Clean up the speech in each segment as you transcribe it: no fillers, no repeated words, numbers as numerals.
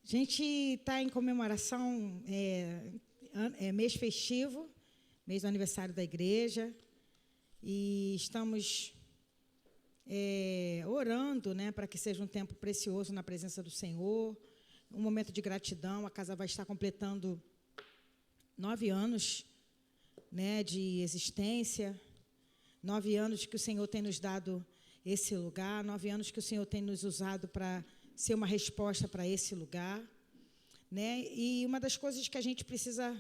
A gente está em comemoração, mês festivo, mês do aniversário da igreja, e estamos orando, né, para que seja um tempo precioso na presença do Senhor, um momento de gratidão. A casa vai estar completando 9 anos, né, de existência, 9 anos que o Senhor tem nos dado esse lugar, 9 anos que o Senhor tem nos usado para ser uma resposta para esse lugar, né? E uma das coisas que a gente precisa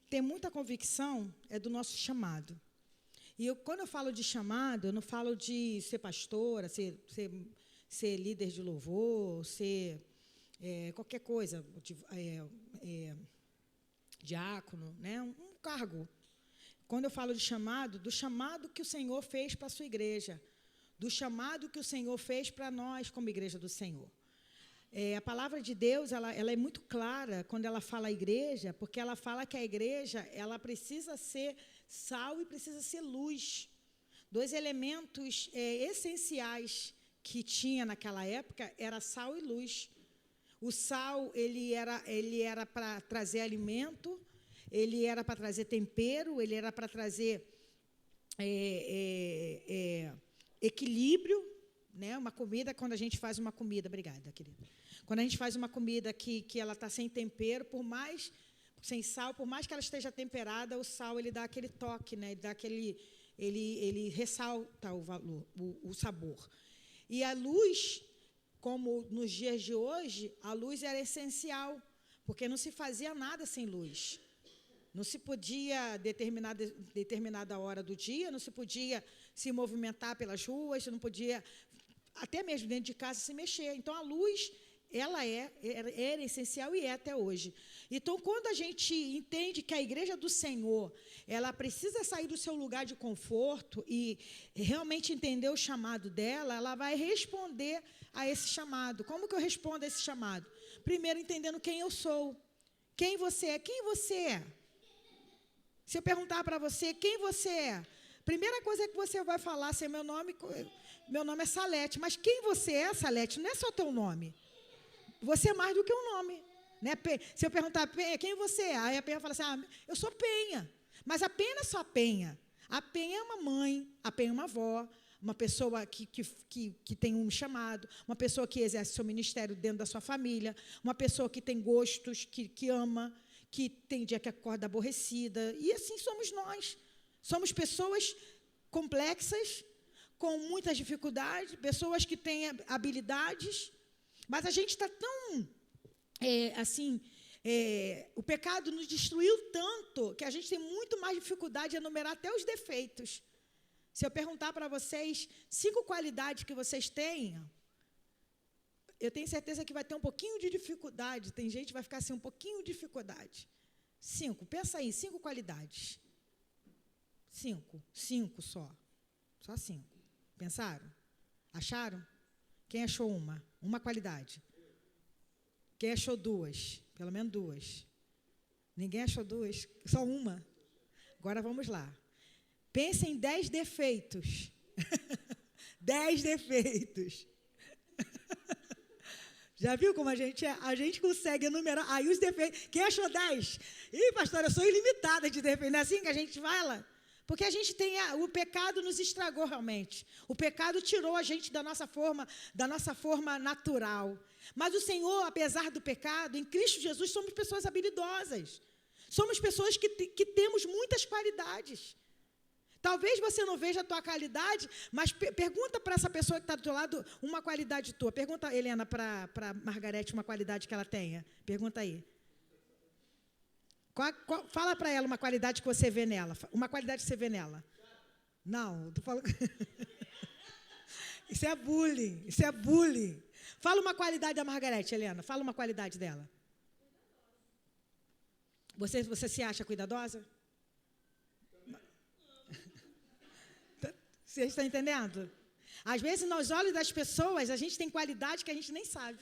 ter muita convicção é do nosso chamado. E quando eu falo de chamado, eu não falo de ser pastora, ser líder de louvor, ser qualquer coisa, diácono, né? Um cargo. Quando eu falo de chamado, do chamado que o Senhor fez para a sua igreja, do chamado que o Senhor fez para nós como igreja do Senhor. A palavra de Deus, ela é muito clara quando ela fala a igreja, porque ela fala que a igreja, ela precisa ser sal e precisa ser luz. 2 elementos essenciais que tinha naquela época era sal e luz. O sal, ele era para trazer alimento, ele era para trazer tempero, ele era para trazer equilíbrio, né? Uma comida, quando a gente faz uma comida, obrigada, querida. Quando a gente faz uma comida que ela está sem tempero, sem sal, por mais que ela esteja temperada, o sal ele dá aquele toque, né? Ele ressalta o valor, o sabor. E a luz, como nos dias de hoje, a luz era essencial, porque não se fazia nada sem luz. Não se podia, determinada hora do dia, não se podia se movimentar pelas ruas, não podia, até mesmo dentro de casa, se mexer. Então, a luz, ela era essencial e é até hoje. Então, quando a gente entende que a igreja do Senhor, ela precisa sair do seu lugar de conforto e realmente entender o chamado dela, ela vai responder a esse chamado. Como que eu respondo a esse chamado? Primeiro, entendendo quem eu sou. Quem você é? Quem você é? Se eu perguntar para você quem você é, primeira coisa que você vai falar assim, meu nome é Salete. Mas quem você é, Salete, não é só teu nome. Você é mais do que um nome. Né? Se eu perguntar, Penha, quem você é? Aí a Penha fala assim, eu sou Penha. Mas a Penha não é só Penha. A Penha é uma mãe, a Penha é uma avó, uma pessoa que tem um chamado, uma pessoa que exerce seu ministério dentro da sua família, uma pessoa que tem gostos, que ama, que tem dia que acorda aborrecida, e assim somos nós. Somos pessoas complexas, com muitas dificuldades, pessoas que têm habilidades, mas a gente está tão, o pecado nos destruiu tanto, que a gente tem muito mais dificuldade de enumerar até os defeitos. Se eu perguntar para vocês 5 qualidades que vocês têm, eu tenho certeza que vai ter um pouquinho de dificuldade. Tem gente que vai ficar assim, um pouquinho de dificuldade. 5, pensa aí, 5 qualidades. 5 só. Só 5. Pensaram? Acharam? Quem achou uma? Uma qualidade. Quem achou 2? Pelo menos 2. Ninguém achou 2? Só uma. Agora vamos lá. Pense em 10 defeitos. 10 defeitos. Já viu como a gente consegue enumerar? Aí os defeitos. Quem achou 10? Ih, pastora, eu sou ilimitada de defeitos. Não é assim que a gente fala? Porque a gente tem. O pecado nos estragou realmente. O pecado tirou a gente da nossa forma natural. Mas o Senhor, apesar do pecado, em Cristo Jesus, somos pessoas habilidosas. Somos pessoas que temos muitas qualidades. Talvez você não veja a tua qualidade, mas pergunta para essa pessoa que está do teu lado uma qualidade tua. Pergunta, Helena, para Margarete uma qualidade que ela tenha. Pergunta aí. Fala para ela uma qualidade que você vê nela. Uma qualidade que você vê nela. Não, tu falou... Isso é bullying. Isso é bullying. Fala uma qualidade da Margarete, Helena. Fala uma qualidade dela. Você se acha cuidadosa? Você está entendendo? Às vezes, nos olhos das pessoas, a gente tem qualidade que a gente nem sabe.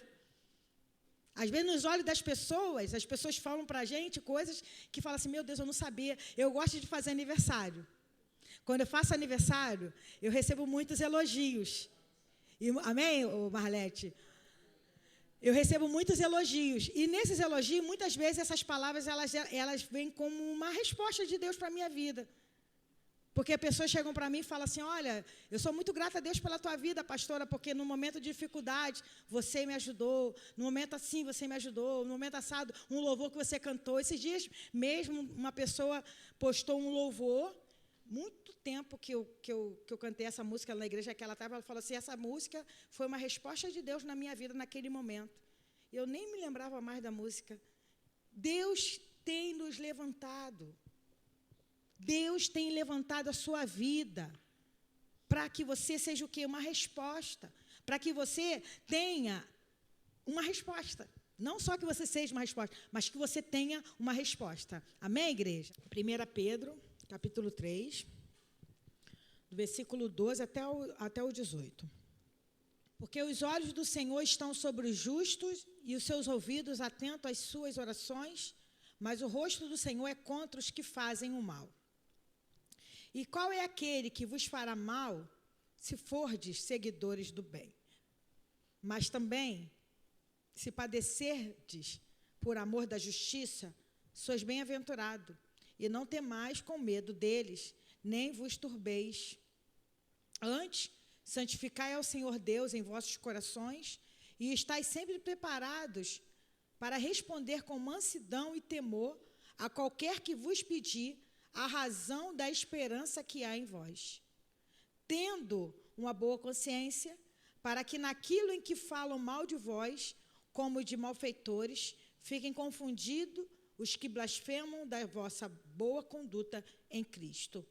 Às vezes, nos olhos das pessoas, as pessoas falam para a gente coisas que falam assim, meu Deus, eu não sabia. Eu gosto de fazer aniversário. Quando eu faço aniversário, eu recebo muitos elogios. E, amém, Marlete? eu recebo muitos elogios. E nesses elogios, muitas vezes, essas palavras, elas vêm como uma resposta de Deus para a minha vida. Porque pessoas chegam para mim e falam assim, olha, eu sou muito grata a Deus pela tua vida, pastora, porque no momento de dificuldade, você me ajudou. No momento assim, você me ajudou. No momento assado, um louvor que você cantou. Esses dias mesmo, uma pessoa postou um louvor. Muito tempo que eu cantei essa música na igreja que ela estava, ela falou assim, essa música foi uma resposta de Deus na minha vida naquele momento. Eu nem me lembrava mais da música. Deus tem nos levantado. Deus tem levantado a sua vida para que você seja o quê? Uma resposta. Para que você tenha uma resposta. Não só que você seja uma resposta, mas que você tenha uma resposta. Amém, igreja? 1 Pedro, capítulo 3, do versículo 12 até o 18. Porque os olhos do Senhor estão sobre os justos e os seus ouvidos atentos às suas orações, mas o rosto do Senhor é contra os que fazem o mal. E qual é aquele que vos fará mal, se fordes seguidores do bem? Mas também, se padecerdes por amor da justiça, sois bem-aventurados, e não temais com medo deles, nem vos turbeis. Antes, santificai ao Senhor Deus em vossos corações, e estais sempre preparados para responder com mansidão e temor a qualquer que vos pedir a razão da esperança que há em vós, tendo uma boa consciência, para que naquilo em que falam mal de vós, como de malfeitores, fiquem confundidos os que blasfemam da vossa boa conduta em Cristo.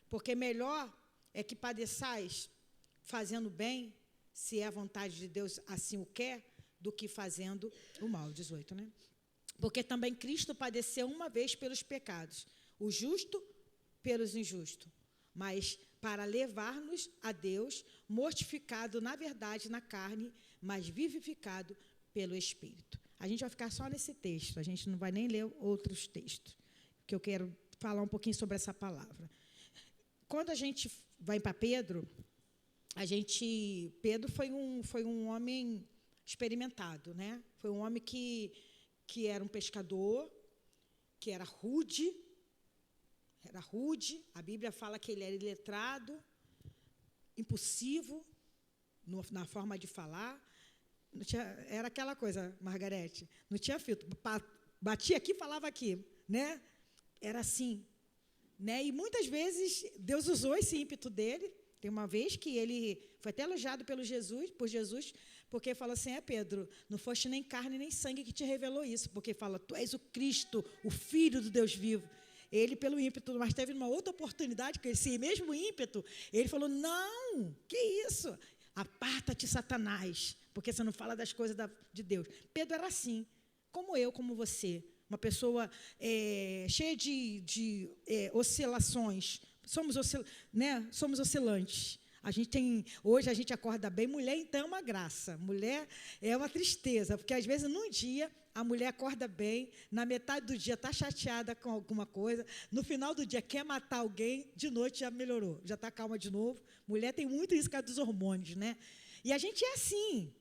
Porque melhor é que padeçais fazendo bem, se é a vontade de Deus assim o quer, do que fazendo o mal. 18, né? Porque também Cristo padeceu uma vez pelos pecados, o justo pelos injustos, mas para levar-nos a Deus, mortificado na verdade na carne, mas vivificado pelo Espírito. A gente vai ficar só nesse texto, a gente não vai nem ler outros textos, que eu quero falar um pouquinho sobre essa palavra. Quando a gente vai para Pedro, Pedro foi um homem experimentado, né? Foi um homem que era um pescador, que era rude, a Bíblia fala que ele era iletrado, impulsivo na forma de falar. Era aquela coisa, Margarete, não tinha filtro, batia aqui, falava aqui, né? Era assim, né? E muitas vezes Deus usou esse ímpeto dele. Tem uma vez que ele foi até elogiado por Jesus, porque fala assim, Pedro, não foste nem carne nem sangue que te revelou isso, porque fala, tu és o Cristo, o Filho do Deus vivo. Ele, pelo ímpeto, mas teve uma outra oportunidade, com esse mesmo ímpeto, ele falou, não, que isso? Aparta-te, Satanás, porque você não fala das coisas de Deus. Pedro era assim, como eu, como você, uma pessoa cheia de oscilações. Somos oscilantes. Hoje a gente acorda bem, mulher então é uma graça, mulher é uma tristeza, porque às vezes num dia a mulher acorda bem, na metade do dia está chateada com alguma coisa, no final do dia quer matar alguém, de noite já melhorou, já está calma de novo. Mulher tem muito isso, cara, dos hormônios, né? E a gente é assim,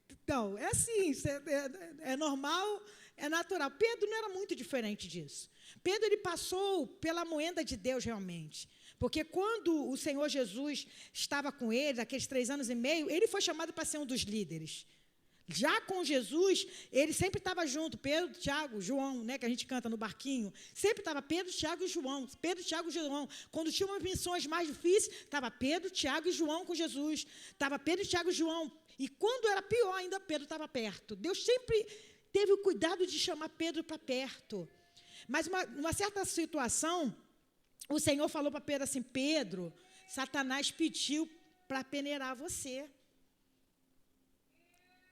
Então, é assim, é normal, é natural. Pedro não era muito diferente disso. Pedro, ele passou pela moenda de Deus realmente. Porque quando o Senhor Jesus estava com ele, aqueles 3 anos e meio, ele foi chamado para ser um dos líderes. Já com Jesus, ele sempre estava junto, Pedro, Tiago, João, né, que a gente canta no barquinho, sempre estava Pedro, Tiago e João, Pedro, Tiago e João. Quando tinha umas missões mais difíceis, estava Pedro, Tiago e João com Jesus, estava Pedro, Tiago e João. E quando era pior ainda, Pedro estava perto. Deus sempre teve o cuidado de chamar Pedro para perto. Mas numa certa situação, o Senhor falou para Pedro assim, Pedro, Satanás pediu para peneirar você.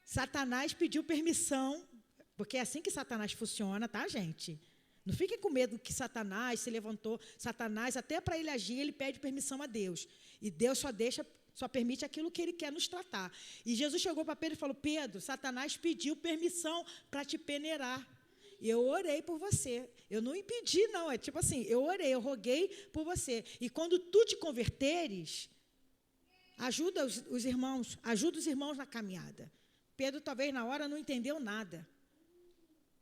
Satanás pediu permissão, porque é assim que Satanás funciona, tá, gente? Não fiquem com medo que Satanás se levantou. Satanás, até para ele agir, ele pede permissão a Deus. E Deus só permite aquilo que ele quer nos tratar. E Jesus chegou para Pedro e falou, Pedro, Satanás pediu permissão para te peneirar. E eu orei por você. Eu não impedi, não. É tipo assim, eu orei, eu roguei por você. E quando tu te converteres, Ajuda os irmãos, ajuda os irmãos na caminhada. Pedro, talvez, na hora, não entendeu nada.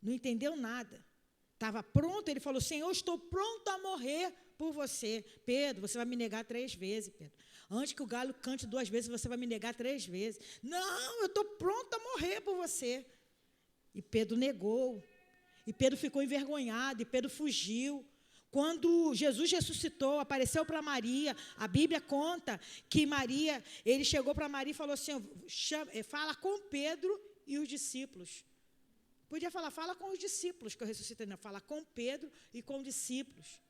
Não entendeu nada. Estava pronto, ele falou, Senhor, estou pronto a morrer por você. Pedro, você vai me negar 3 vezes, Pedro. Antes que o galo cante 2 vezes, você vai me negar 3 vezes. Não, eu estou pronto a morrer por você. E Pedro negou. E Pedro ficou envergonhado, e Pedro fugiu. Quando Jesus ressuscitou, apareceu para Maria, a Bíblia conta que Maria, ele chegou para Maria e falou assim, fala com Pedro e os discípulos. Podia falar, fala com os discípulos, que eu ressuscitei, não, fala com Pedro e com os discípulos.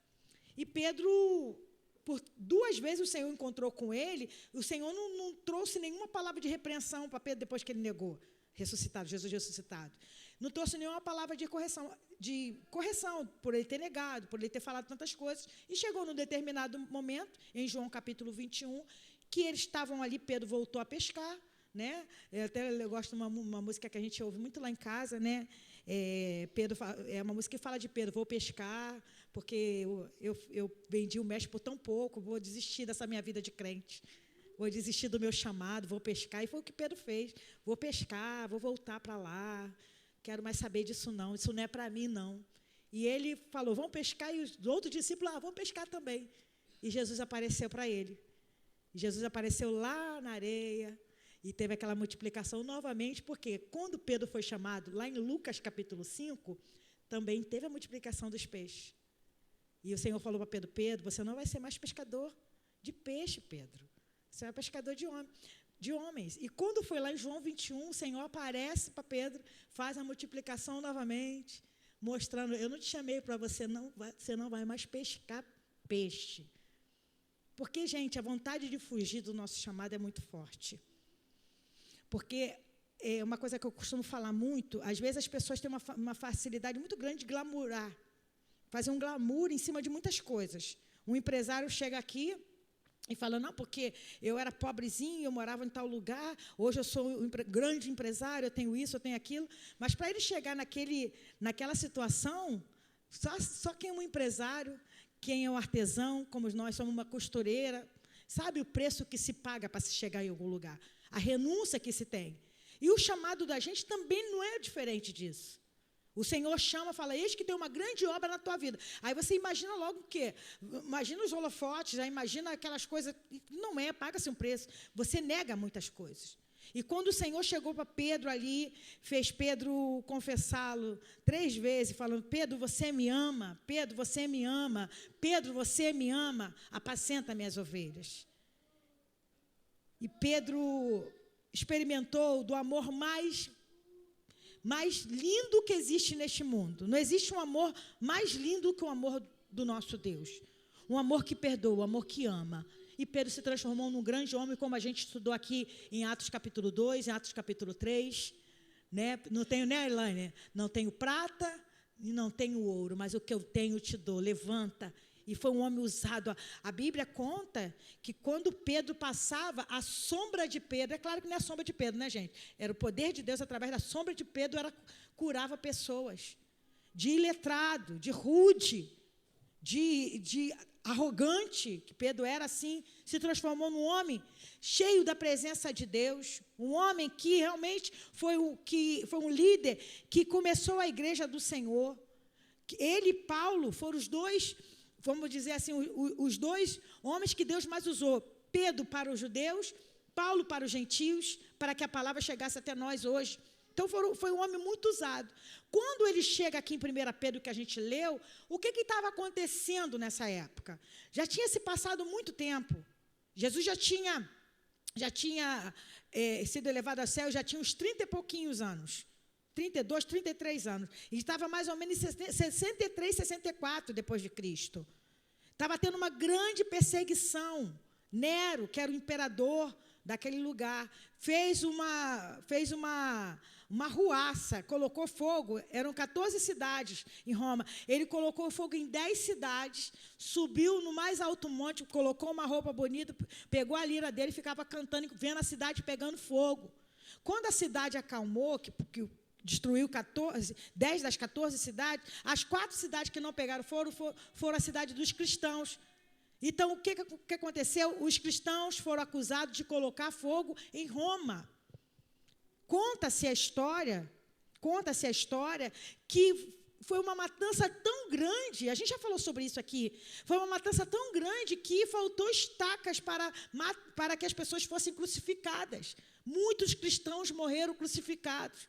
E Pedro, por 2 vezes o Senhor encontrou com ele, o Senhor não trouxe nenhuma palavra de repreensão para Pedro depois que ele negou, ressuscitado, Jesus ressuscitado. Não trouxe nenhuma palavra de correção por ele ter negado, por ele ter falado tantas coisas. E chegou num determinado momento, em João capítulo 21, que eles estavam ali, Pedro voltou a pescar, né? Eu gosto de uma música que a gente ouve muito lá em casa, né? Pedro é uma música que fala de Pedro, vou pescar, porque eu vendi o mestre por tão pouco, vou desistir dessa minha vida de crente, vou desistir do meu chamado, vou pescar. E foi o que Pedro fez, vou pescar, vou voltar para lá, quero mais saber disso não, isso não é para mim não. E ele falou, vamos pescar, e os outros discípulos, vamos pescar também. E Jesus apareceu para ele. Jesus apareceu lá na areia, e teve aquela multiplicação novamente, porque quando Pedro foi chamado, lá em Lucas capítulo 5, também teve a multiplicação dos peixes. E o Senhor falou para Pedro, Pedro, você não vai ser mais pescador de peixe, Pedro. Você é pescador de homens. E quando foi lá em João 21, o Senhor aparece para Pedro, faz a multiplicação novamente, mostrando, eu não te chamei para você não vai mais pescar peixe. Porque, gente, a vontade de fugir do nosso chamado é muito forte. Porque é uma coisa que eu costumo falar muito, às vezes as pessoas têm uma facilidade muito grande de glamourar, fazer um glamour em cima de muitas coisas. Um empresário chega aqui e fala, não, porque eu era pobrezinho, eu morava em tal lugar, hoje eu sou um grande empresário, eu tenho isso, eu tenho aquilo, mas para ele chegar naquela situação, só quem é um empresário, quem é um artesão, como nós somos uma costureira, sabe o preço que se paga para se chegar em algum lugar, a renúncia que se tem. E o chamado da gente também não é diferente disso. O Senhor chama, fala, eis que tem uma grande obra na tua vida. Aí você imagina logo o quê? Imagina os holofotes, já imagina aquelas coisas. Não paga-se um preço. Você nega muitas coisas. E quando o Senhor chegou para Pedro ali, fez Pedro confessá-lo 3 vezes, falando, Pedro, você me ama, Pedro, você me ama, Pedro, você me ama, apacenta minhas ovelhas. E Pedro experimentou do amor mais lindo que existe neste mundo. Não existe um amor mais lindo que o amor do nosso Deus. Um amor que perdoa, um amor que ama. E Pedro se transformou num grande homem, como a gente estudou aqui em Atos capítulo 2, em Atos capítulo 3. Né? Não tenho, né, Elaine? Não tenho prata e não tenho ouro, mas o que eu tenho te dou. Levanta. E foi um homem usado. A Bíblia conta que quando Pedro passava, a sombra de Pedro, é claro que não é a sombra de Pedro, né, gente? Era o poder de Deus através da sombra de Pedro, curava pessoas. De iletrado, de rude, de arrogante, que Pedro era assim, se transformou num homem cheio da presença de Deus. Um homem que realmente foi um líder que começou a igreja do Senhor. Ele e Paulo foram os dois, vamos dizer assim, os 2 homens que Deus mais usou. Pedro para os judeus, Paulo para os gentios, para que a palavra chegasse até nós hoje. Então, foi um homem muito usado. Quando ele chega aqui em 1 Pedro, que a gente leu, o que estava acontecendo nessa época? Já tinha se passado muito tempo. Jesus já tinha sido elevado ao céu, já tinha uns 30 e pouquinhos anos. 32, 33 anos. E estava mais ou menos em 63, 64 depois de Cristo. Estava tendo uma grande perseguição. Nero, que era o imperador daquele lugar, fez uma ruaça, colocou fogo, eram 14 cidades em Roma. Ele colocou fogo em 10 cidades, subiu no mais alto monte, colocou uma roupa bonita, pegou a lira dele e ficava cantando, vendo a cidade pegando fogo. Quando a cidade acalmou, que destruiu 10 das 14 cidades, as 4 cidades que não pegaram foram a cidade dos cristãos. Então, o que aconteceu? Os cristãos foram acusados de colocar fogo em Roma. Conta-se a história que foi uma matança tão grande, a gente já falou sobre isso aqui, foi uma matança tão grande que faltou estacas para que as pessoas fossem crucificadas. Muitos cristãos morreram crucificados.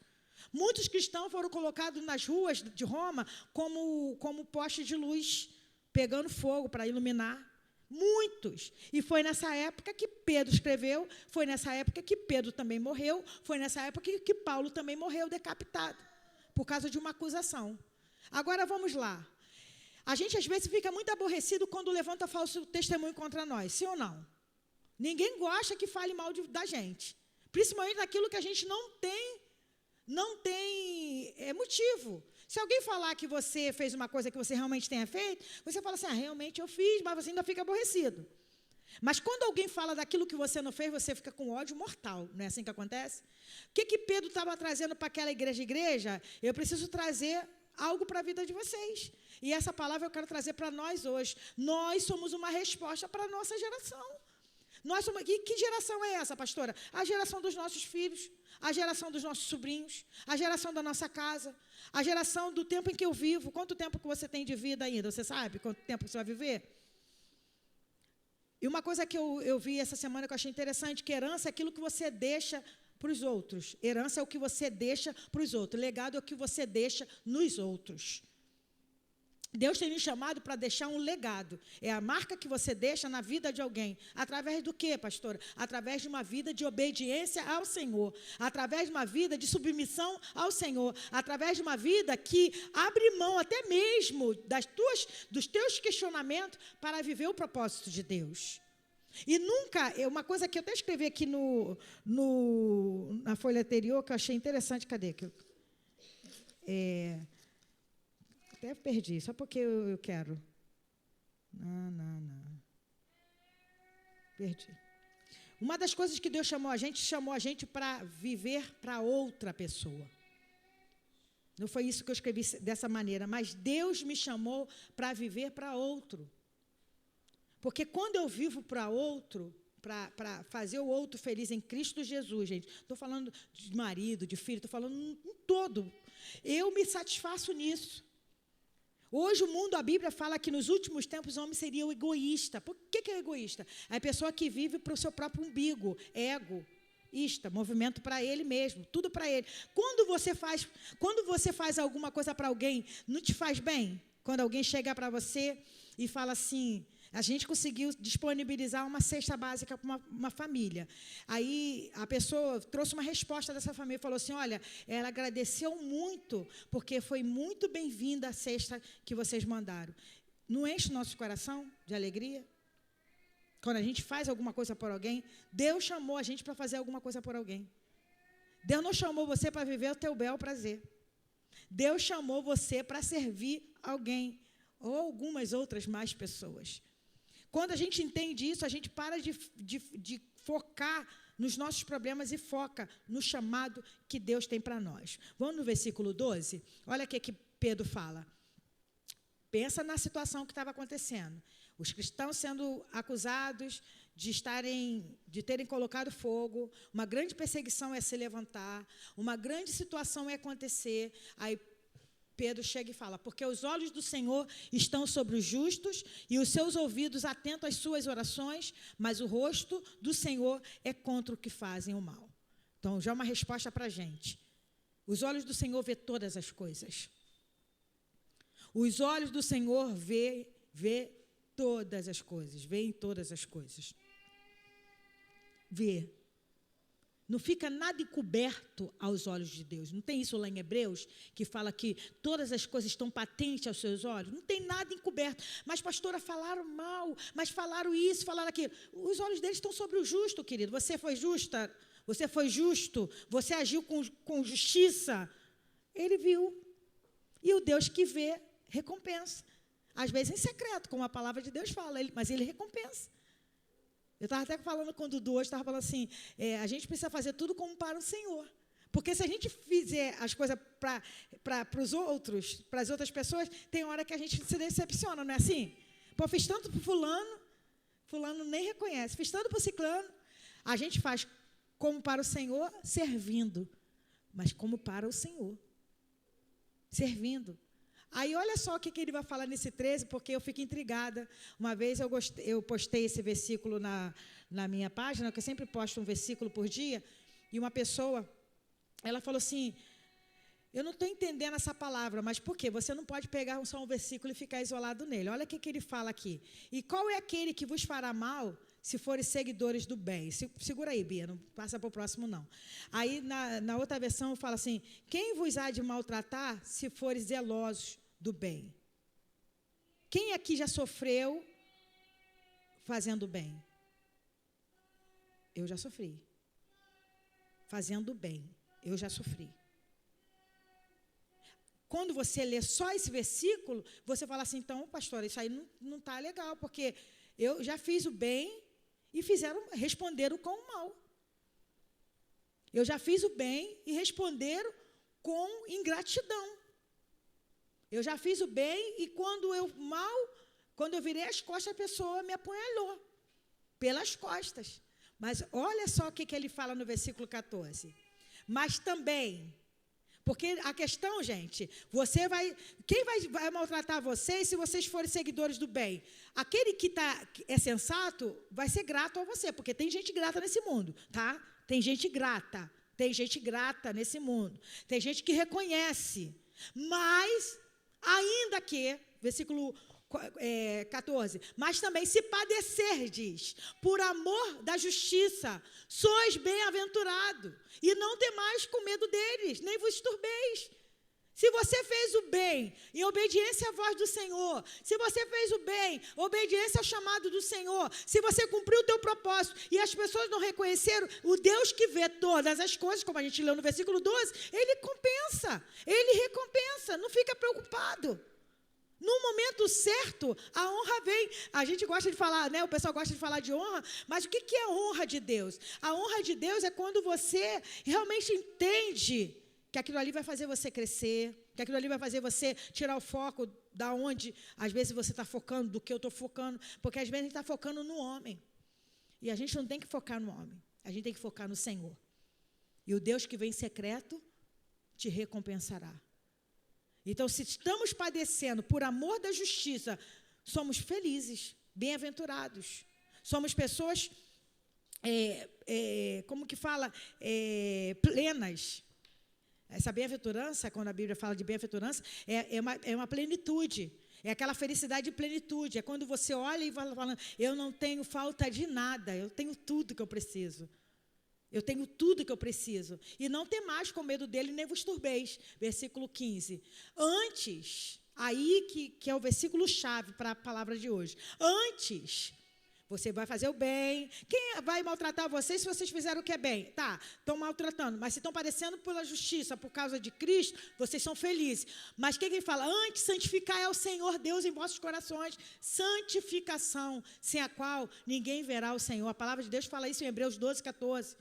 Muitos cristãos foram colocados nas ruas de Roma como postes de luz, pegando fogo para iluminar. Muitos. E foi nessa época que Pedro escreveu, foi nessa época que Pedro também morreu, foi nessa época que Paulo também morreu decapitado, por causa de uma acusação. Agora vamos lá. A gente às vezes fica muito aborrecido quando levanta falso testemunho contra nós, sim ou não? Ninguém gosta que fale mal da gente, principalmente daquilo que a gente não tem motivo. Se alguém falar que você fez uma coisa que você realmente tenha feito, você fala assim, realmente eu fiz, mas você ainda fica aborrecido. Mas quando alguém fala daquilo que você não fez, você fica com ódio mortal. Não é assim que acontece? O que Pedro estava trazendo para aquela igreja? Eu preciso trazer algo para a vida de vocês. E essa palavra eu quero trazer para nós hoje. Nós somos uma resposta para a nossa geração. E que geração é essa, pastora? A geração dos nossos filhos, a geração dos nossos sobrinhos, a geração da nossa casa, a geração do tempo em que eu vivo. Quanto tempo que você tem de vida ainda? Você sabe quanto tempo você vai viver? E uma coisa que eu vi essa semana que eu achei interessante, que herança é aquilo que você deixa para os outros. Herança é o que você deixa para os outros. Legado é o que você deixa nos outros. Deus tem nos chamado para deixar um legado. É a marca que você deixa na vida de alguém. Através do quê, pastora? Através de uma vida de obediência ao Senhor. Através de uma vida de submissão ao Senhor. Através de uma vida que abre mão até mesmo dos teus questionamentos para viver o propósito de Deus. E nunca, uma coisa que eu até escrevi aqui na folha anterior, que eu achei interessante, cadê? Até perdi, só porque eu quero. Não. Perdi. Uma das coisas que Deus chamou a gente para viver para outra pessoa. Não foi isso que eu escrevi dessa maneira, mas Deus me chamou para viver para outro. Porque quando eu vivo para outro, para fazer o outro feliz em Cristo Jesus, gente, estou falando de marido, de filho, estou falando em todo. Eu me satisfaço nisso. Hoje o mundo, a Bíblia fala que nos últimos tempos o homem seria o egoísta. Por que é o egoísta? É a pessoa que vive para o seu próprio umbigo, movimento para ele mesmo, tudo para ele. Quando você faz alguma coisa para alguém, não te faz bem? Quando alguém chega para você e fala assim, a gente conseguiu disponibilizar uma cesta básica para uma família. Aí a pessoa trouxe uma resposta dessa família e falou assim, olha, ela agradeceu muito, porque foi muito bem-vinda a cesta que vocês mandaram. Não enche o nosso coração de alegria? Quando a gente faz alguma coisa por alguém, Deus chamou a gente para fazer alguma coisa por alguém. Deus não chamou você para viver o teu bel prazer. Deus chamou você para servir alguém ou algumas outras mais pessoas. Quando a gente entende isso, a gente para de focar nos nossos problemas e foca no chamado que Deus tem para nós. Vamos no versículo 12? Olha o que Pedro fala. Pensa na situação que estava acontecendo. Os cristãos sendo acusados de terem colocado fogo, uma grande perseguição ia se levantar, uma grande situação ia acontecer. Aí Pedro chega e fala, porque os olhos do Senhor estão sobre os justos e os seus ouvidos atentos às suas orações, mas o rosto do Senhor é contra o que fazem o mal. Então, já é uma resposta para a gente. Os olhos do Senhor vê todas as coisas. Os olhos do Senhor vê todas as coisas, veem todas as coisas. Vê. Não fica nada encoberto aos olhos de Deus. Não tem isso lá em Hebreus, que fala que todas as coisas estão patentes aos seus olhos? Não tem nada encoberto. Mas, pastora, falaram mal, mas falaram isso, falaram aquilo. Os olhos deles estão sobre o justo, querido. Você foi justa, você foi justo, você agiu com justiça. Ele viu. E o Deus que vê, recompensa. Às vezes em secreto, como a palavra de Deus fala, mas ele recompensa. Eu estava até falando com o Dudu hoje, estava falando assim, a gente precisa fazer tudo como para o Senhor. Porque se a gente fizer as coisas para os outros, para as outras pessoas, tem hora que a gente se decepciona, não é assim? Pô, fiz tanto para fulano, fulano nem reconhece. Fiz tanto para o ciclano. A gente faz como para o Senhor, servindo. Mas como para o Senhor. Servindo. Aí, olha só o que ele vai falar nesse 13, porque eu fico intrigada. Uma vez eu postei esse versículo na minha página, que eu sempre posto um versículo por dia, e uma pessoa, ela falou assim, eu não estou entendendo essa palavra, mas por quê? Você não pode pegar só um versículo e ficar isolado nele. Olha o que ele fala aqui. E qual é aquele que vos fará mal, se forem seguidores do bem? Segura aí, Bia, não passa para o próximo, não. Aí, na outra versão, fala assim, quem vos há de maltratar, se forem zelosos do bem? Quem aqui já sofreu fazendo bem? Eu já sofri. Fazendo bem, eu já sofri. Quando você lê só esse versículo, você fala assim, então, pastora, isso aí não está legal, porque eu já fiz o bem e responderam com o mal. Eu já fiz o bem e responderam com ingratidão. Eu já fiz o bem e quando eu virei as costas, a pessoa me apunhalou pelas costas. Mas olha só o que ele fala no versículo 14. Mas também, porque a questão, gente, quem vai maltratar vocês se vocês forem seguidores do bem? Aquele que é sensato vai ser grato a você, porque tem gente grata nesse mundo, tá? Tem gente grata nesse mundo. Tem gente que reconhece, mas ainda que, versículo 14, mas também se padecerdes por amor da justiça, sois bem-aventurado, e não temais com medo deles, nem vos turbeis. Se você fez o bem, em obediência à voz do Senhor, se você fez o bem, obediência ao chamado do Senhor, se você cumpriu o teu propósito, e as pessoas não reconheceram, o Deus que vê todas as coisas, como a gente leu no versículo 12, Ele recompensa, não fica preocupado. No momento certo, a honra vem. A gente gosta de falar, né? O pessoal gosta de falar de honra, mas o que é a honra de Deus? A honra de Deus é quando você realmente entende que aquilo ali vai fazer você crescer, que aquilo ali vai fazer você tirar o foco da onde, às vezes, você está focando, do que eu estou focando, porque às vezes a gente está focando no homem. E a gente não tem que focar no homem, a gente tem que focar no Senhor. E o Deus que vem em secreto te recompensará. Então, se estamos padecendo por amor da justiça, somos felizes, bem-aventurados. Somos pessoas, plenas. Essa bem-aventurança, quando a Bíblia fala de bem-aventurança, é uma plenitude. É aquela felicidade de plenitude. É quando você olha e fala, eu não tenho falta de nada, eu tenho tudo que eu preciso. Eu tenho tudo que eu preciso. E não temais com medo dele, nem vos turbeis. Versículo 15. Antes, aí que é o versículo-chave para a palavra de hoje. Antes, você vai fazer o bem. Quem vai maltratar vocês se vocês fizeram o que é bem? Tá, estão maltratando. Mas se estão padecendo pela justiça, por causa de Cristo, vocês são felizes. Mas o que ele fala? Antes, santificai ao Senhor Deus em vossos corações. Santificação, sem a qual ninguém verá o Senhor. A palavra de Deus fala isso em Hebreus 12, 14.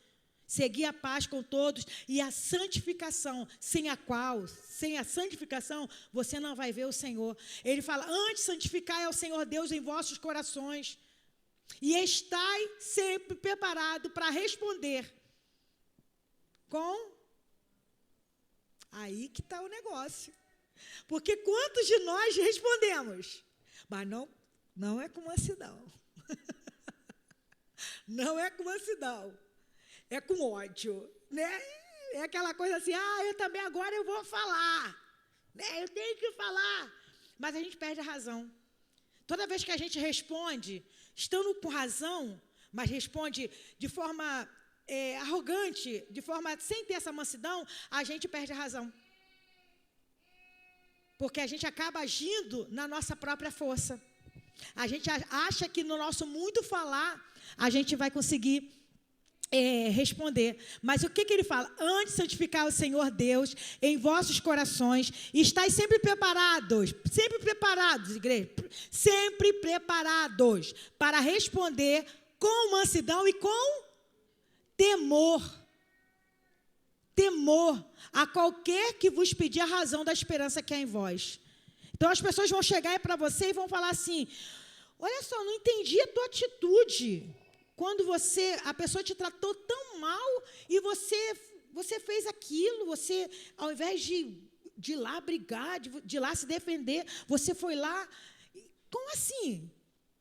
Seguir a paz com todos e a santificação, sem a santificação, você não vai ver o Senhor. Ele fala, antes santificai ao Senhor Deus em vossos corações e estai sempre preparado para responder com... Aí que está o negócio. Porque quantos de nós respondemos? Mas não é com mansidão. Não é com mansidão. É com ódio, né? É aquela coisa assim, eu também agora eu vou falar, né? Eu tenho que falar. Mas a gente perde a razão. Toda vez que a gente responde, estando com razão, mas responde de forma arrogante, de forma sem ter essa mansidão, a gente perde a razão. Porque a gente acaba agindo na nossa própria força. A gente acha que no nosso muito falar, a gente vai conseguir responder. Mas o que ele fala? Antes de santificar o Senhor Deus em vossos corações, estáis sempre preparados, igreja, sempre preparados para responder com mansidão e com temor a qualquer que vos pedir a razão da esperança que há em vós. Então as pessoas vão chegar para você e vão falar assim, Olha só, não entendi a tua atitude. Quando a pessoa te tratou tão mal e você fez aquilo, você, ao invés de ir lá brigar, de ir lá se defender, você foi lá. Como assim?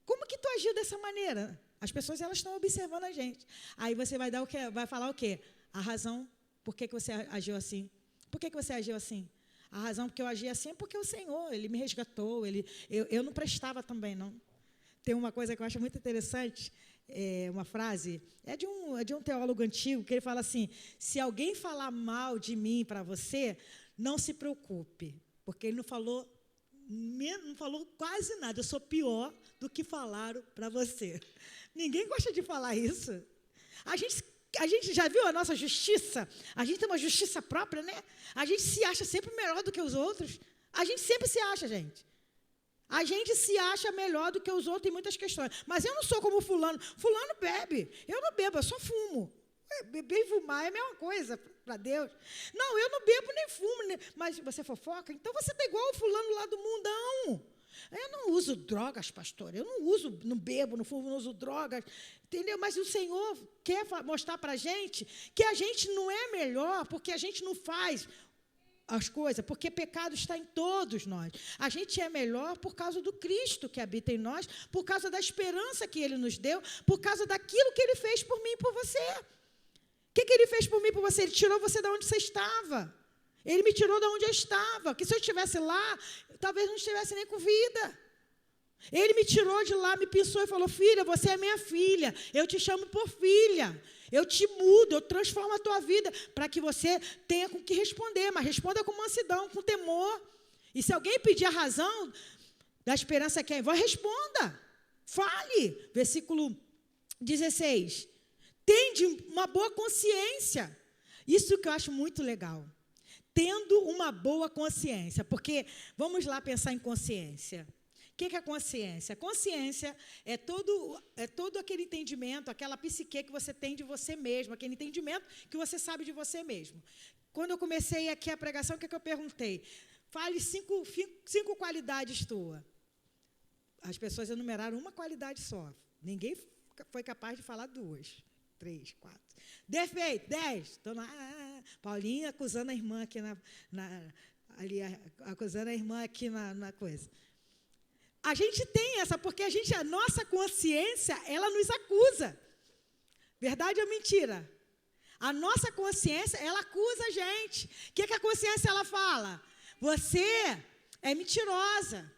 Como que tu agiu dessa maneira? As pessoas, elas estão observando a gente. Aí você vai dar o quê? Vai falar o quê? A razão, por que você agiu assim? Por que você agiu assim? A razão porque eu agi assim é porque o Senhor, Ele me resgatou, eu não prestava também, não. Tem uma coisa que eu acho muito interessante, uma frase, é de um teólogo antigo, que ele fala assim, se alguém falar mal de mim para você, não se preocupe, porque ele não falou quase nada, eu sou pior do que falaram para você. Ninguém gosta de falar isso. A gente já viu a nossa justiça? A gente tem uma justiça própria, né? A gente se acha sempre melhor do que os outros. A gente sempre se acha, gente. A gente se acha melhor do que os outros em muitas questões. Mas eu não sou como fulano. Fulano bebe. Eu não bebo, eu só fumo. Beber e fumar é a mesma coisa para Deus. Não, eu não bebo nem fumo. Mas você fofoca? Então você está igual o fulano lá do mundão. Eu não uso drogas, pastor. Eu não bebo, não fumo, não uso drogas. Entendeu? Mas o Senhor quer mostrar para a gente que a gente não é melhor porque a gente não faz as coisas, porque pecado está em todos nós. A gente é melhor por causa do Cristo que habita em nós, por causa da esperança que Ele nos deu, por causa daquilo que Ele fez por mim e por você. O que Ele fez por mim e por você? Ele tirou você de onde você estava. Ele me tirou de onde eu estava. Que se eu estivesse lá, talvez não estivesse nem com vida. Ele me tirou de lá, me pensou e falou, filha, você é minha filha, eu te chamo por filha. Eu te mudo, eu transformo a tua vida para que você tenha com que responder, mas responda com mansidão, com temor. E se alguém pedir a razão da esperança que é em vós, responda, fale. Versículo 16. Tende uma boa consciência. Isso que eu acho muito legal. Tendo uma boa consciência, porque vamos lá pensar em consciência. O que é consciência? Consciência é todo aquele entendimento, aquela psique que você tem de você mesmo, aquele entendimento que você sabe de você mesmo. Quando eu comecei aqui a pregação, o que eu perguntei? Fale cinco qualidades tuas. As pessoas enumeraram uma qualidade só. Ninguém foi capaz de falar 2, 3, 4. Defeito, 10. Estou lá, Paulinha acusando a irmã aqui acusando a irmã aqui na coisa. A gente tem essa, porque a nossa consciência, ela nos acusa. Verdade ou mentira? A nossa consciência, ela acusa a gente. O que a consciência ela fala? Você é mentirosa.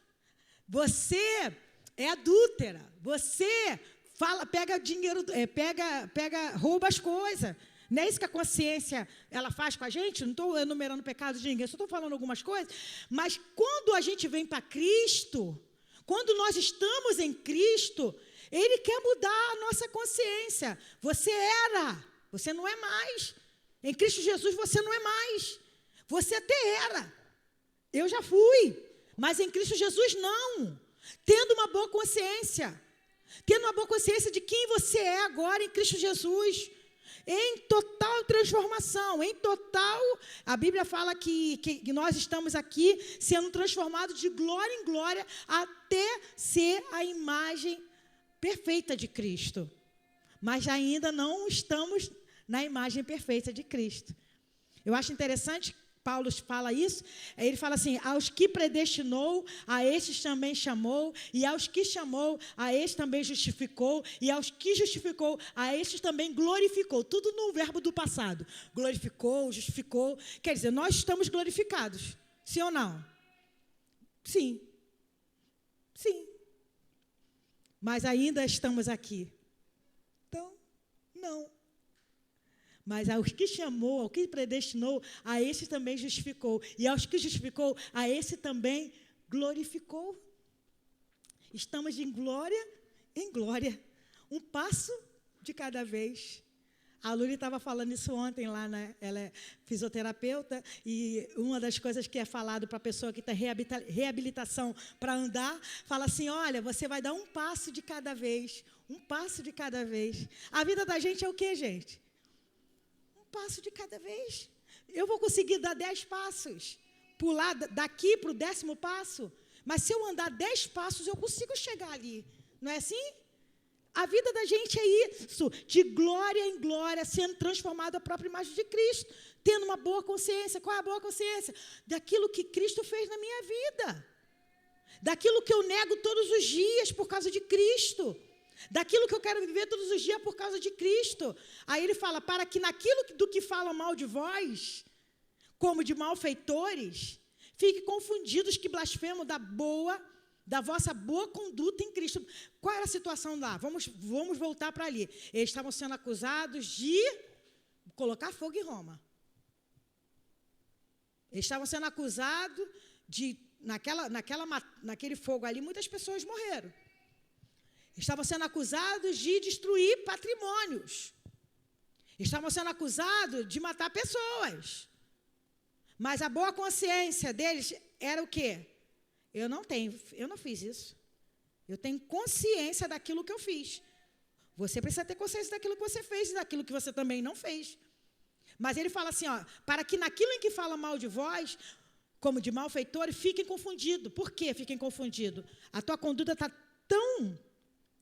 Você é adúltera. Você pega dinheiro, rouba as coisas. Não é isso que a consciência ela faz com a gente? Não estou enumerando pecados de ninguém, só estou falando algumas coisas. Mas quando a gente vem para Cristo, quando nós estamos em Cristo, Ele quer mudar a nossa consciência. Você não é mais. Em Cristo Jesus você não é mais. Você até era. Eu já fui. Mas em Cristo Jesus não. Tendo uma boa consciência. Tendo uma boa consciência de quem você é agora em Cristo Jesus. Em total transformação, em total, a Bíblia fala que nós estamos aqui sendo transformados de glória em glória até ser a imagem perfeita de Cristo. Mas ainda não estamos na imagem perfeita de Cristo. Eu acho interessante, Paulo fala isso, ele fala assim, aos que predestinou, a estes também chamou, e aos que chamou, a estes também justificou, e aos que justificou, a estes também glorificou. Tudo no verbo do passado. Glorificou, justificou. Quer dizer, nós estamos glorificados. Sim ou não? Sim. Sim. Mas ainda estamos aqui. Então, não. Mas aos que chamou, ao que predestinou, a esse também justificou. E aos que justificou, a esse também glorificou. Estamos de glória em glória. Um passo de cada vez. A Luli estava falando isso ontem lá, né? Ela é fisioterapeuta e uma das coisas que é falado para a pessoa que tem reabilitação para andar, fala assim, olha, você vai dar um passo de cada vez. Um passo de cada vez. A vida da gente é o quê, gente? Passo de cada vez. Eu vou conseguir dar 10 passos, pular daqui para o 10º passo, mas se eu andar 10 passos, eu consigo chegar ali. Não é assim? A vida da gente é isso, de glória em glória, sendo transformado à própria imagem de Cristo, tendo uma boa consciência. Qual é a boa consciência? Daquilo que Cristo fez na minha vida, daquilo que eu nego todos os dias por causa de Cristo, daquilo que eu quero viver todos os dias por causa de Cristo. Aí ele fala, para que naquilo do que falam mal de vós, como de malfeitores, fiquem confundidos que blasfemam da vossa boa conduta em Cristo. Qual era a situação lá? Vamos voltar para ali. Eles estavam sendo acusados de colocar fogo em Roma. Eles estavam sendo acusados de, naquele fogo ali, muitas pessoas morreram. Estavam sendo acusados de destruir patrimônios. Estavam sendo acusados de matar pessoas. Mas a boa consciência deles era o quê? Eu não fiz isso. Eu tenho consciência daquilo que eu fiz. Você precisa ter consciência daquilo que você fez e daquilo que você também não fez. Mas ele fala assim, ó, para que naquilo em que fala mal de vós, como de malfeitores, fiquem confundidos. Por que fiquem confundidos? A tua conduta está tão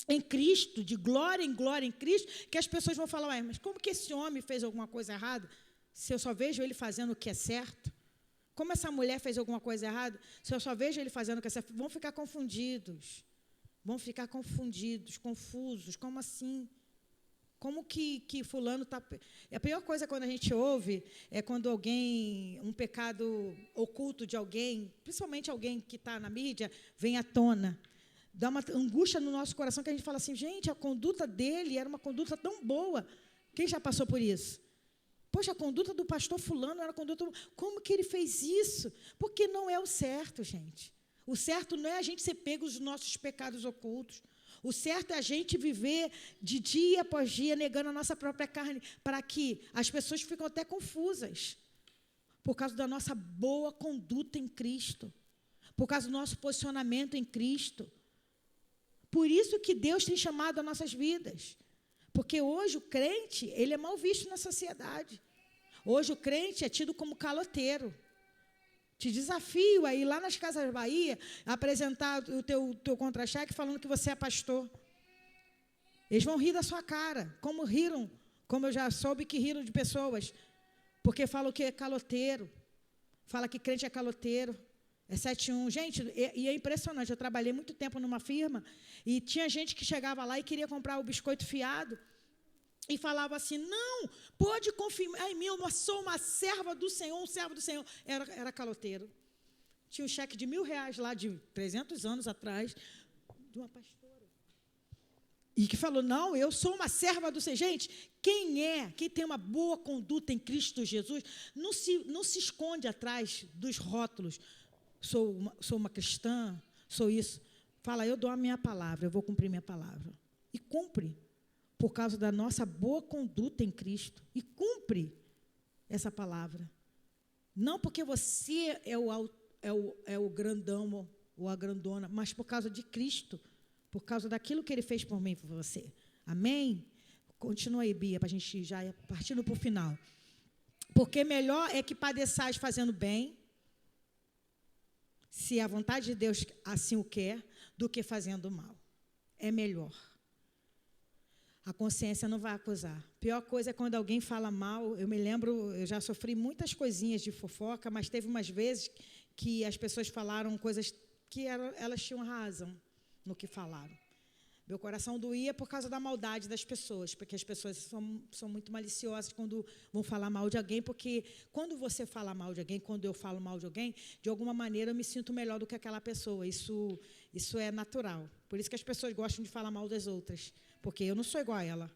em Cristo, de glória em Cristo, que as pessoas vão falar, mas como que esse homem fez alguma coisa errada, se eu só vejo ele fazendo o que é certo? Como essa mulher fez alguma coisa errada, se eu só vejo ele fazendo o que é certo? Vão ficar confundidos, confusos, como assim? Como que fulano está... A pior coisa quando a gente ouve é quando um pecado oculto de alguém, principalmente alguém que está na mídia, vem à tona. Dá uma angústia no nosso coração que a gente fala assim, gente, a conduta dele era uma conduta tão boa. Quem já passou por isso? Poxa, a conduta do pastor fulano era a conduta... Como que ele fez isso? Porque não é o certo, gente. O certo não é a gente ser pego dos nossos pecados ocultos. O certo é a gente viver de dia após dia, negando a nossa própria carne, para que as pessoas ficam até confusas, por causa da nossa boa conduta em Cristo, por causa do nosso posicionamento em Cristo. Por isso que Deus tem chamado as nossas vidas. Porque hoje o crente, ele é mal visto na sociedade. Hoje o crente é tido como caloteiro. Te desafio a ir lá nas Casas Bahia, apresentar o teu contra-cheque falando que você é pastor. Eles vão rir da sua cara, como riram, como eu já soube que riram de pessoas, porque falam que é caloteiro, fala que crente é caloteiro, é 7-1. Gente, e é impressionante, eu trabalhei muito tempo numa firma, e tinha gente que chegava lá e queria comprar o biscoito fiado, e falava assim, não, pode confirmar, eu sou uma serva do Senhor, um servo do Senhor. Era caloteiro. Tinha um cheque de R$1.000 lá, de 300 anos atrás, de uma pastora. E que falou, não, eu sou uma serva do Senhor. Gente, quem tem uma boa conduta em Cristo Jesus, não se esconde atrás dos rótulos. Sou uma cristã, sou isso. Fala, eu dou a minha palavra, eu vou cumprir minha palavra. E cumpre. Por causa da nossa boa conduta em Cristo. E cumpre essa palavra. Não porque você é o grandão ou a grandona, mas por causa de Cristo. Por causa daquilo que Ele fez por mim e por você. Amém? Continua aí, Bia, para a gente já ir partindo para o final. Porque melhor é que padeçais fazendo bem, se a vontade de Deus assim o quer, do que fazendo mal. É melhor. A consciência não vai acusar. Pior coisa é quando alguém fala mal. Eu me lembro, eu já sofri muitas coisinhas de fofoca, mas teve umas vezes que as pessoas falaram coisas que elas tinham razão no que falaram. Meu coração doía por causa da maldade das pessoas, porque as pessoas são muito maliciosas quando vão falar mal de alguém, porque quando você fala mal de alguém, quando eu falo mal de alguém, de alguma maneira eu me sinto melhor do que aquela pessoa. Isso é natural. Por isso que as pessoas gostam de falar mal das outras. Porque eu não sou igual a ela.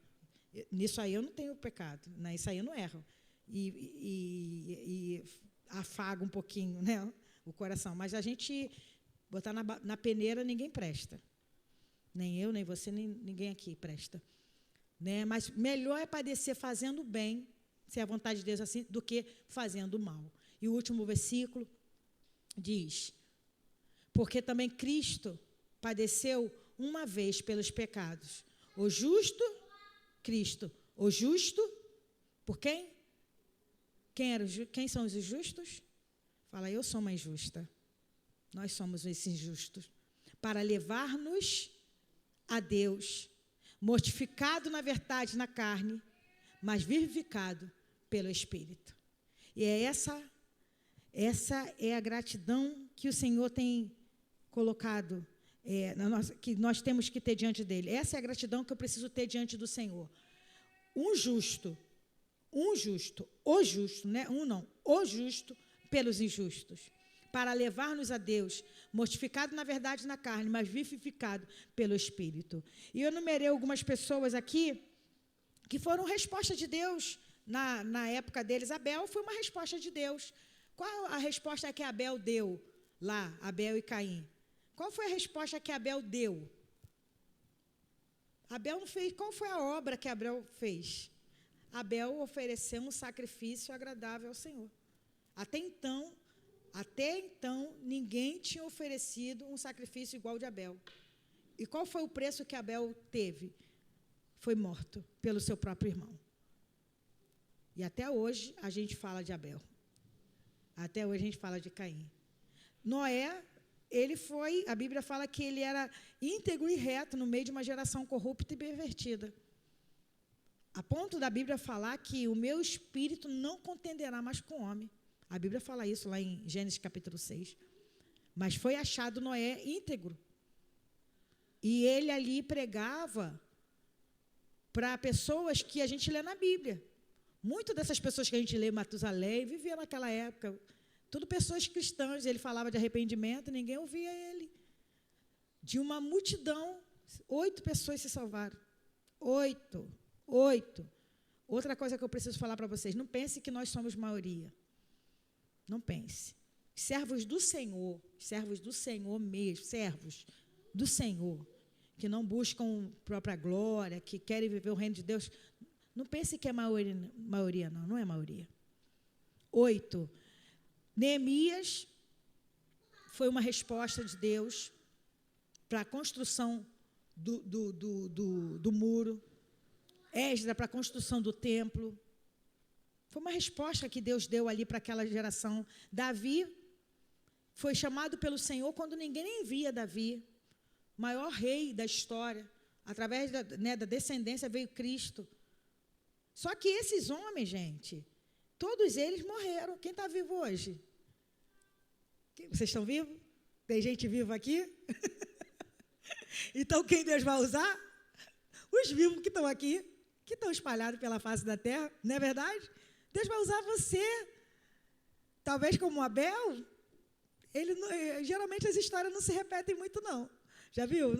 Nisso aí eu não tenho pecado. Né? Isso aí eu não erro. E afago um pouquinho, né, o coração. Mas a gente botar na peneira, ninguém presta. Nem eu, nem você, nem ninguém aqui presta. Né? Mas melhor é padecer fazendo bem, se é a vontade de Deus assim, do que fazendo mal. E o último versículo diz, porque também Cristo padeceu uma vez pelos pecados. O justo, Cristo. O justo, por quem? Quem são os justos? Fala, eu sou uma injusta. Nós somos esses injustos. Para levar-nos a Deus, mortificado na verdade na carne, mas vivificado pelo Espírito. E essa é a gratidão que o Senhor tem colocado, que nós temos que ter diante dele. Essa é a gratidão que eu preciso ter diante do Senhor. O justo, pelos injustos, para levar-nos a Deus, mortificado na verdade na carne, mas vivificado pelo Espírito. E eu numerei algumas pessoas aqui que foram resposta de Deus na época deles. Abel foi uma resposta de Deus. Qual a resposta que Abel deu lá, Abel e Caim? Qual foi a resposta que Abel deu? Abel não fez. Qual foi a obra que Abel fez? Abel ofereceu um sacrifício agradável ao Senhor. Até então, ninguém tinha oferecido um sacrifício igual de Abel. E qual foi o preço que Abel teve? Foi morto pelo seu próprio irmão. E até hoje a gente fala de Abel. Até hoje a gente fala de Caim. Noé, a Bíblia fala que ele era íntegro e reto no meio de uma geração corrupta e pervertida. A ponto da Bíblia falar que o meu espírito não contenderá mais com o homem. A Bíblia fala isso lá em Gênesis capítulo 6. Mas foi achado Noé íntegro. E ele ali pregava para pessoas que a gente lê na Bíblia. Muitas dessas pessoas que a gente lê, Matusalém, viviam naquela época. Tudo pessoas cristãs. Ele falava de arrependimento, ninguém ouvia ele. De uma multidão, 8 pessoas se salvaram. 8. Outra coisa que eu preciso falar para vocês, não pense que nós somos maioria. Não pense. Servos do Senhor mesmo, servos do Senhor, que não buscam própria glória, que querem viver o reino de Deus, não pense que é maioria não é maioria. 8. Neemias foi uma resposta de Deus para a construção do muro. Esdras para a construção do templo. Foi uma resposta que Deus deu ali para aquela geração. Davi foi chamado pelo Senhor quando ninguém nem via Davi, maior rei da história. Através da descendência veio Cristo. Só que esses homens, gente, todos eles morreram. Quem está vivo hoje? Vocês estão vivos? Tem gente viva aqui? Então, quem Deus vai usar? Os vivos que estão aqui, que estão espalhados pela face da terra, não é verdade? Deus vai usar você. Talvez como Abel, geralmente as histórias não se repetem muito, não. Já viu?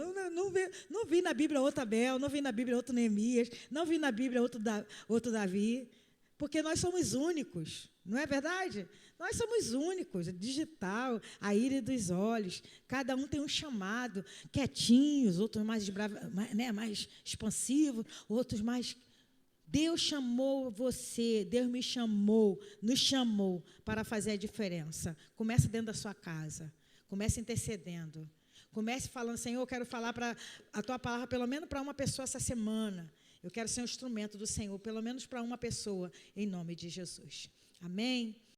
Não vi na Bíblia outro Abel, não vi na Bíblia outro Neemias, não vi na Bíblia outro Davi, porque nós somos únicos, não é verdade? Nós somos únicos, digital, a íris dos olhos, cada um tem um chamado, quietinhos, outros mais expansivos, outros mais... Deus chamou você, Deus me chamou, nos chamou para fazer a diferença. Comece dentro da sua casa, comece intercedendo, comece falando, Senhor, eu quero falar a tua palavra pelo menos para uma pessoa essa semana. Eu quero ser um instrumento do Senhor, pelo menos para uma pessoa, em nome de Jesus. Amém?